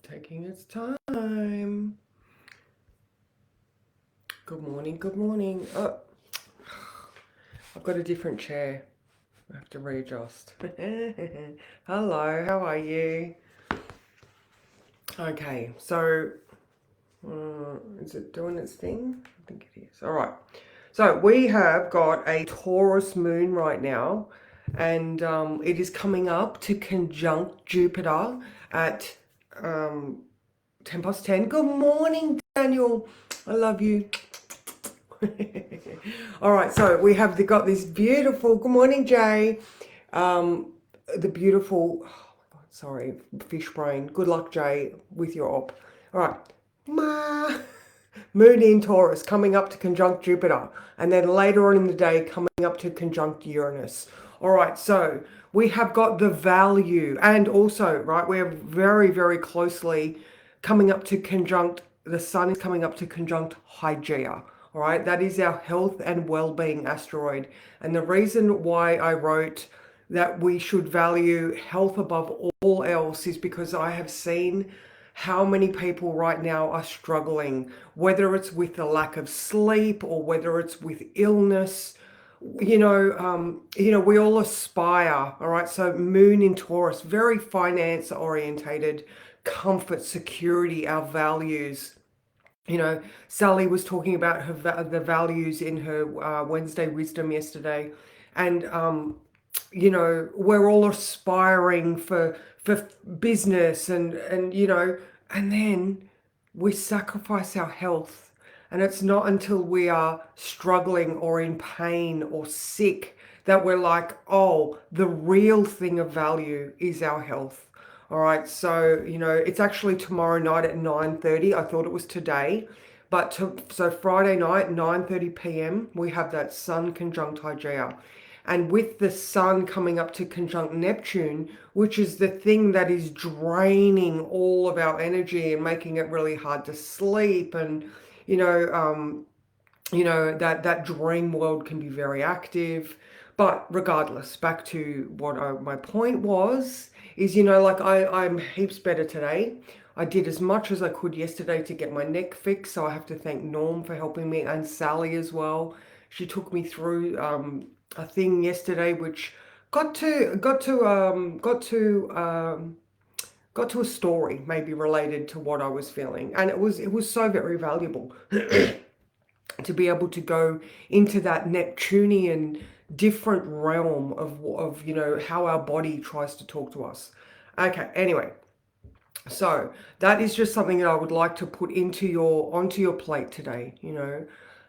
Taking its time. Good morning, good morning. Oh, I've got a different chair. I have to readjust. Hello, how are you? Okay, so is it doing its thing? I think it is. All right. So we have got a Taurus moon right now, and it is coming up to conjunct Jupiter at 10 past 10. Good morning, Daniel. I love you. All right, so we have got this beautiful, good morning, Jay. The beautiful, oh my God, sorry, fish brain. Good luck, Jay, with your op. All right, Ma. Moon in Taurus coming up to conjunct Jupiter, and then later on in the day coming up to conjunct Uranus. All right, so we have got the value, and also, right, we're very, very closely coming up to conjunct, the sun is coming up to conjunct Hygeia. All right, that is our health and well-being asteroid. And the reason why I wrote that we should value health above all else is because I have seen how many people right now are struggling, whether it's with the lack of sleep or whether it's with illness. We all aspire, all right? So moon in Taurus, very finance orientated, comfort, security, our values. Sally was talking about the values in her Wednesday wisdom yesterday, and we're all aspiring for business and then we sacrifice our health, and it's not until we are struggling or in pain or sick that we're like, oh, the real thing of value is our health. All right, so it's actually tomorrow night at 9:30. I thought it was today, but so Friday night 9:30 p.m. we have that Sun conjunct Hygeia, and with the Sun coming up to conjunct Neptune, which is the thing that is draining all of our energy and making it really hard to sleep, and that dream world can be very active. But regardless, back to what my point was, is like I'm heaps better today. I did as much as I could yesterday to get my neck fixed, so I have to thank Norm for helping me, and Sally as well. She took me through a thing yesterday which got to a story maybe related to what I was feeling, and it was so very valuable to be able to go into that Neptunian different realm of how our body tries to talk to us. Okay, anyway, so that is just something that I would like to put onto your plate today.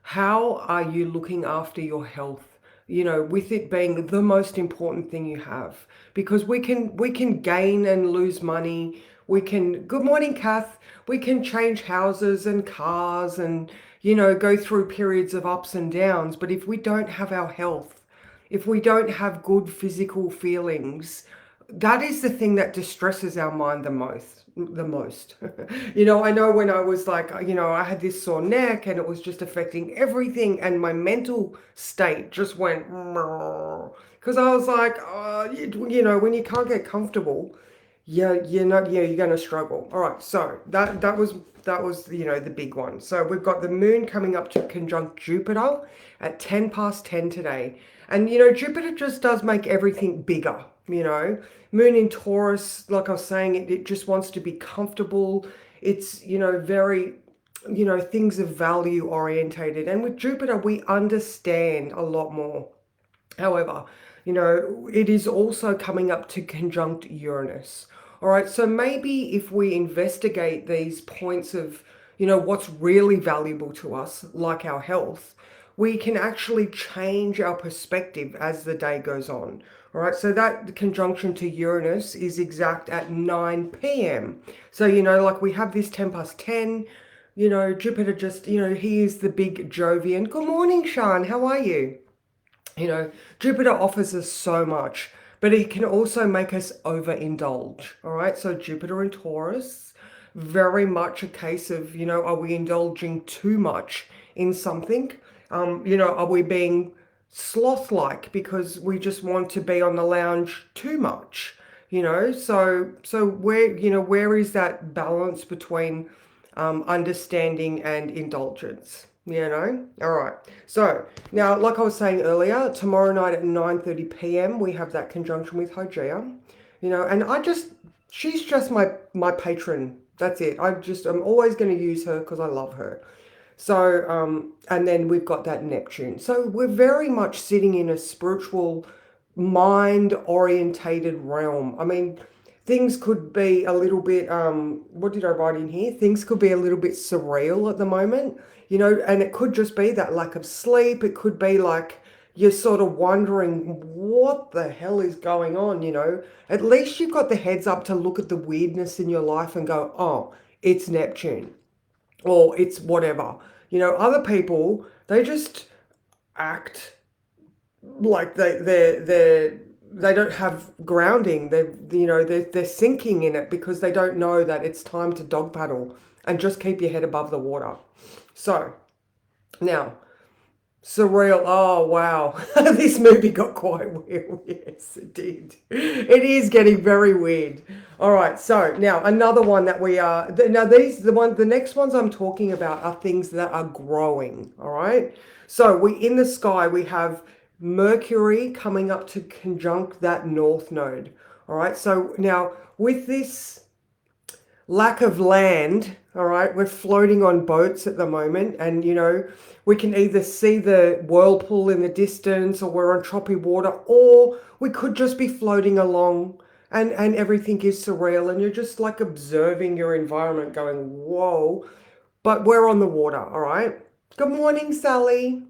How are you looking after your health? With it being the most important thing you have, because we can gain and lose money. We can, good morning, Kath. We can change houses and cars and go through periods of ups and downs. But if we don't have our health, if we don't have good physical feelings, that is the thing that distresses our mind the most. I know when I was like, I had this sore neck and it was just affecting everything, and my mental state just went because I was like, when you can't get comfortable, you're going to struggle. All right, so that was the big one. So we've got the moon coming up to conjunct Jupiter at 10 past 10 today. And Jupiter just does make everything bigger. Moon in Taurus, like I was saying, it just wants to be comfortable. It's very things of value orientated, and with Jupiter we understand a lot more. However, it is also coming up to conjunct Uranus. All right, so maybe if we investigate these points of, what's really valuable to us, like our health, we can actually change our perspective as the day goes on. All right, so that conjunction to Uranus is exact at 9 p.m. So, like we have this 10 past 10, Jupiter just, he is the big Jovian. Good morning, Sean. How are you? Jupiter offers us so much, but it can also make us overindulge. All right, so Jupiter and Taurus, very much a case of, are we indulging too much in something? Are we being sloth-like because we just want to be on the lounge too much? So where is that balance between understanding and indulgence? All right. So now, like I was saying earlier, tomorrow night at 9:30 p.m. we have that conjunction with Hogea. And she's just my patron. That's it. I'm always going to use her because I love her. So, and then we've got that Neptune. So we're very much sitting in a spiritual, mind orientated realm. I mean, things could be a little bit, what did I write in here? Things could be a little bit surreal at the moment, and it could just be that lack of sleep. It could be like you're sort of wondering what the hell is going on. At least you've got the heads up to look at the weirdness in your life and go, oh, it's Neptune or it's whatever. Other people, they just act like they don't have grounding. They're sinking in it because they don't know that it's time to dog paddle and just keep your head above the water. So now, surreal. Oh, wow. This movie got quite weird. Yes, it did. It is getting very weird. All right. So now another one that we are now the next ones I'm talking about are things that are growing. All right. So in the sky we have Mercury coming up to conjunct that north node. All right. So now with this lack of land, all right, we're floating on boats at the moment, and we can either see the whirlpool in the distance, or we're on choppy water, or we could just be floating along, and everything is surreal, and you're just like observing your environment going, whoa. But we're on the water. All right. Good morning, Sally.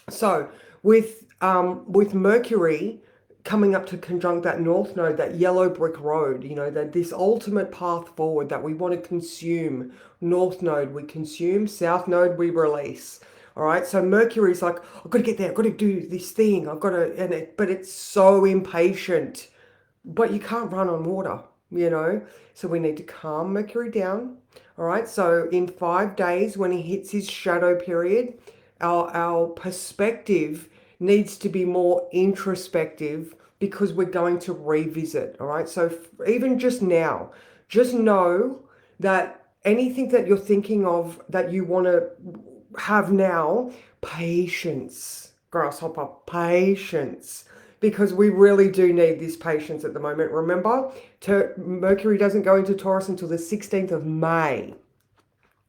So with Mercury coming up to conjunct that north node, that yellow brick road, that this ultimate path forward that we want to consume. North node we consume, south node we release. All right. So Mercury's like, I've got to get there, I've got to do this thing, I've got to, but it's so impatient. But you can't run on water. So we need to calm Mercury down. All right. So in 5 days, when he hits his shadow period, our perspective needs to be more introspective because we're going to revisit. All right. So even just now, just know that anything that you're thinking of that you want to have now, patience, grasshopper, patience. Because we really do need this patience at the moment. Remember, Mercury doesn't go into Taurus until the 16th of May.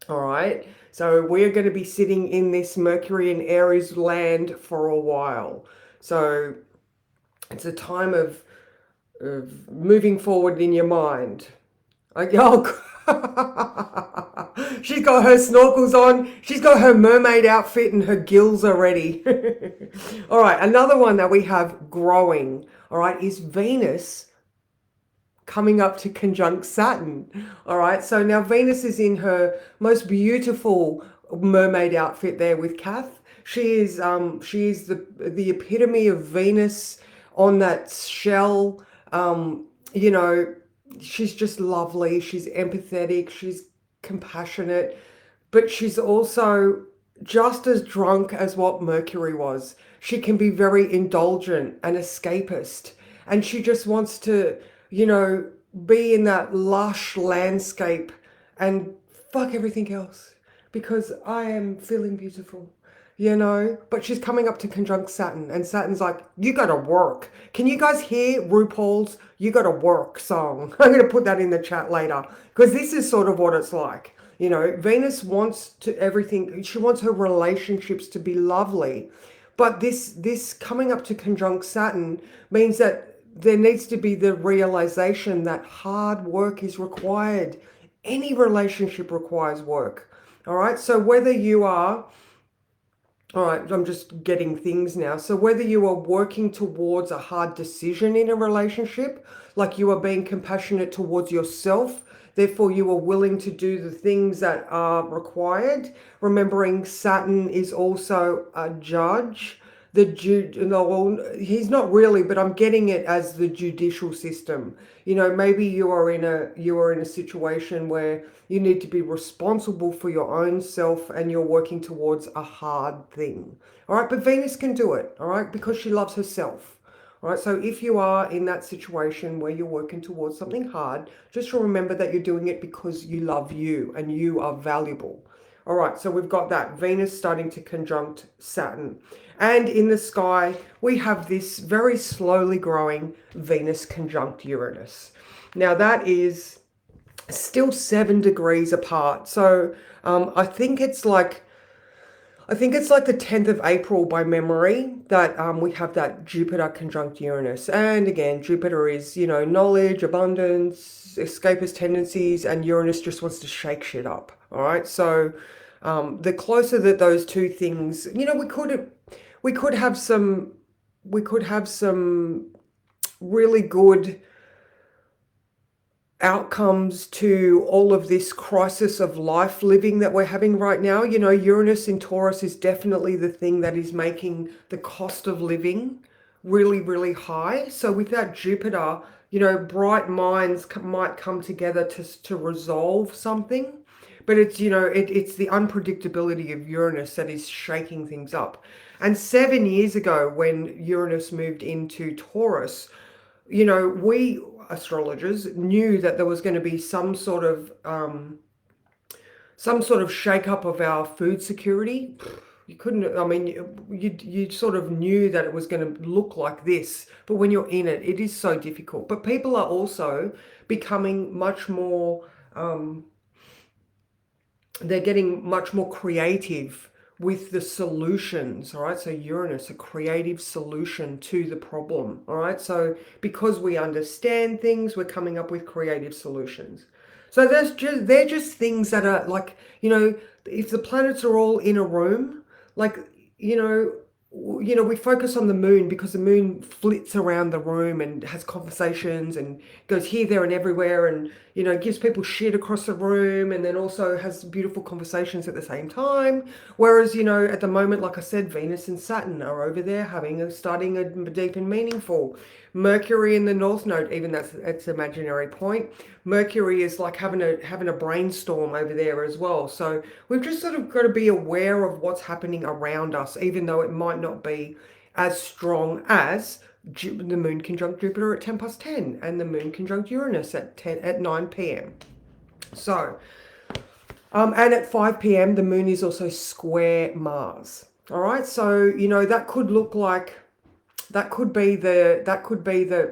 All right. So we're going to be sitting in this Mercury and Aries land for a while. So it's a time of moving forward in your mind. Oh, she's got her snorkels on. She's got her mermaid outfit and her gills are ready. All right. Another one that we have growing, all right, is Venus coming up to conjunct Saturn. All right. So now Venus is in her most beautiful mermaid outfit there with Kath. She is the epitome of Venus on that shell. You know, she's just lovely. She's empathetic. She's compassionate, but she's also just as drunk as what Mercury was. She can be very indulgent and escapist, and she just wants to, be in that lush landscape and fuck everything else because I am feeling beautiful. But she's coming up to conjunct Saturn, and Saturn's like, you gotta work. Can you guys hear RuPaul's You Gotta Work song? I'm gonna put that in the chat later because this is sort of what it's like. Venus wants to everything, she wants her relationships to be lovely. But this coming up to conjunct Saturn means that there needs to be the realization that hard work is required. Any relationship requires work. All right. So whether you are, all right, I'm just getting things now. So whether you are working towards a hard decision in a relationship, like you are being compassionate towards yourself, therefore you are willing to do the things that are required, remembering Saturn is also a judge. No, well, he's not really, but I'm getting it as the judicial system. Maybe you are in a situation where you need to be responsible for your own self and you're working towards a hard thing. All right, but Venus can do it, all right, because she loves herself. All right, so if you are in that situation where you're working towards something hard, just remember that you're doing it because you love you and you are valuable. All right, so we've got that Venus starting to conjunct Saturn. And in the sky, we have this very slowly growing Venus conjunct Uranus. Now, that is still 7 degrees apart. So I think it's like the 10th of April by memory that we have that Jupiter conjunct Uranus. And again, Jupiter is, knowledge, abundance, escapist tendencies, and Uranus just wants to shake shit up. All right. So the closer that those two things, we could have some, we could have some really good outcomes to all of this crisis of life living that we're having right now. Uranus in Taurus is definitely the thing that is making the cost of living really, really high. So with that Jupiter, bright minds might come together to resolve something. But it's the unpredictability of Uranus that is shaking things up. And 7 years ago, when Uranus moved into Taurus, we astrologers knew that there was going to be some sort of shake-up of our food security. You couldn't, I mean, you sort of knew that it was going to look like this, but when you're in it, it is so difficult. But people are also becoming much more, they're getting much more creative with the solutions. All right, so Uranus, a creative solution to the problem. All right, so because we understand things, we're coming up with creative solutions. So they're just things that are like, if the planets are all in a room, like, we focus on the moon because the moon flits around the room and has conversations and goes here, there, and everywhere, and gives people shit across the room, and then also has beautiful conversations at the same time. Whereas, at the moment, like I said, Venus and Saturn are over there starting a deep and meaningful. Mercury in the North Node, even that's imaginary point. Mercury is like having a brainstorm over there as well. So we've just sort of got to be aware of what's happening around us, even though it might not be as strong as the moon conjunct Jupiter at 10 past 10 and the moon conjunct Uranus at 9 p.m. So, and at 5 p.m. the moon is also square Mars. All right, so that could look like that could be the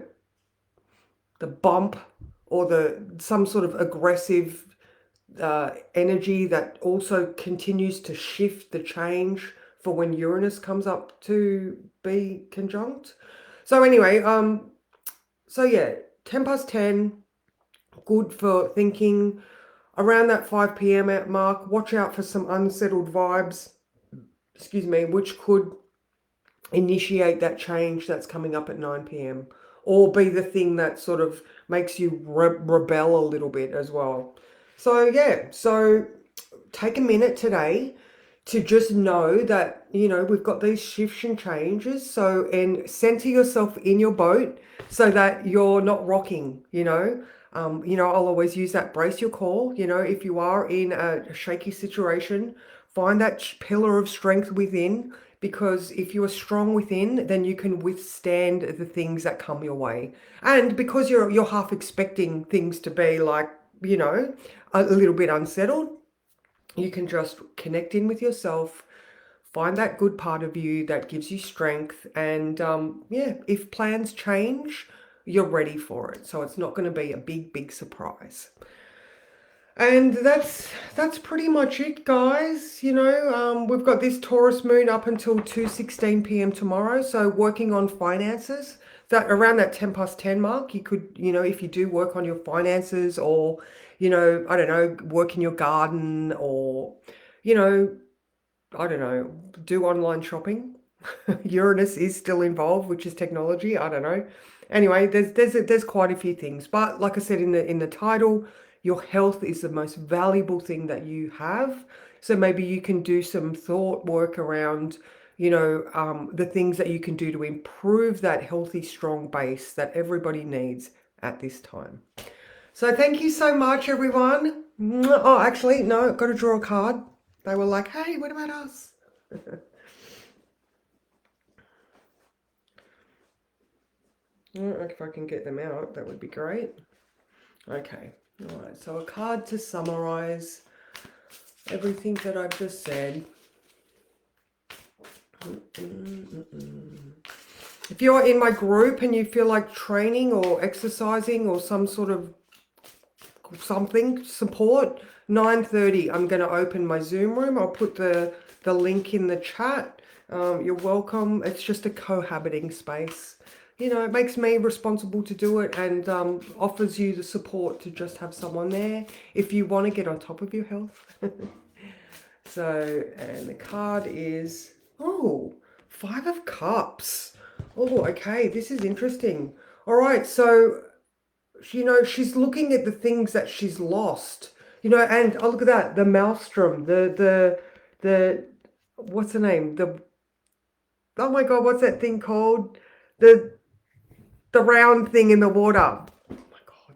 bump or some sort of aggressive energy that also continues to shift the change for when Uranus comes up to be conjunct. So anyway, so yeah, 10 past 10, good for thinking. Around that 5 p.m. mark, watch out for some unsettled vibes, excuse me, which could initiate that change that's coming up at 9 p.m. or be the thing that sort of makes you rebel a little bit as well. So yeah, so take a minute today to just know that, we've got these shifts and changes. So, and center yourself in your boat so that you're not rocking, I'll always use that brace your core. If you are in a shaky situation, find that pillar of strength within, because if you are strong within, then you can withstand the things that come your way. And because you're half expecting things to be like, a little bit unsettled, you can just connect in with yourself, find that good part of you that gives you strength, and if plans change, you're ready for it. So it's not going to be a big surprise. And that's pretty much it, guys. We've got this Taurus moon up until 2:16 p.m. tomorrow. So working on finances, that around that 10 past 10 mark, you could, if you do work on your finances, or, I don't know, work in your garden, or, I don't know, do online shopping. Uranus is still involved, which is technology. I don't know. Anyway, there's quite a few things. But like I said in the title, your health is the most valuable thing that you have. So maybe you can do some thought work around, the things that you can do to improve that healthy, strong base that everybody needs at this time. So thank you so much, everyone. Oh, actually, no, got to draw a card. They were like, hey, what about us? If I can get them out, that would be great. Okay, all right, so a card to summarize everything that I've just said. If you're in my group and you feel like training or exercising or some sort of something support, 9:30 I'm going to open my Zoom room. I'll put the link in the chat. You're welcome. It's just a cohabiting space. You know, it makes me responsible to do it, and offers you the support to just have someone there if you want to get on top of your health. So, and the card is, oh, 5 of Cups. Oh, okay, this is interesting. All right, so, you know, she's looking at the things that she's lost. You know, and oh, look at that, the maelstrom, the, what's the name? Oh my God, what's that thing called? The round thing in the water.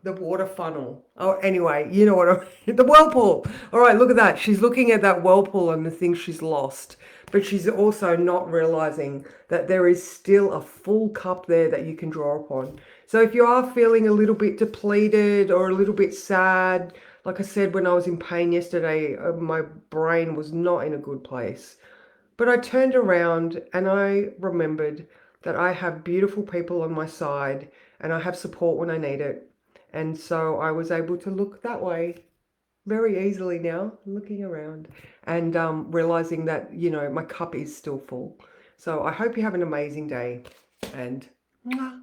The water funnel. Oh, anyway, you know what the whirlpool. All right, look at that. She's looking at that whirlpool and the things she's lost, but she's also not realizing that there is still a full cup there that you can draw upon. So if you are feeling a little bit depleted or a little bit sad, like I said, when I was in pain yesterday, my brain was not in a good place. But I turned around and I remembered that I have beautiful people on my side and I have support when I need it. And so I was able to look that way very easily now, looking around and realizing that, you know, my cup is still full. So I hope you have an amazing day, and mwah.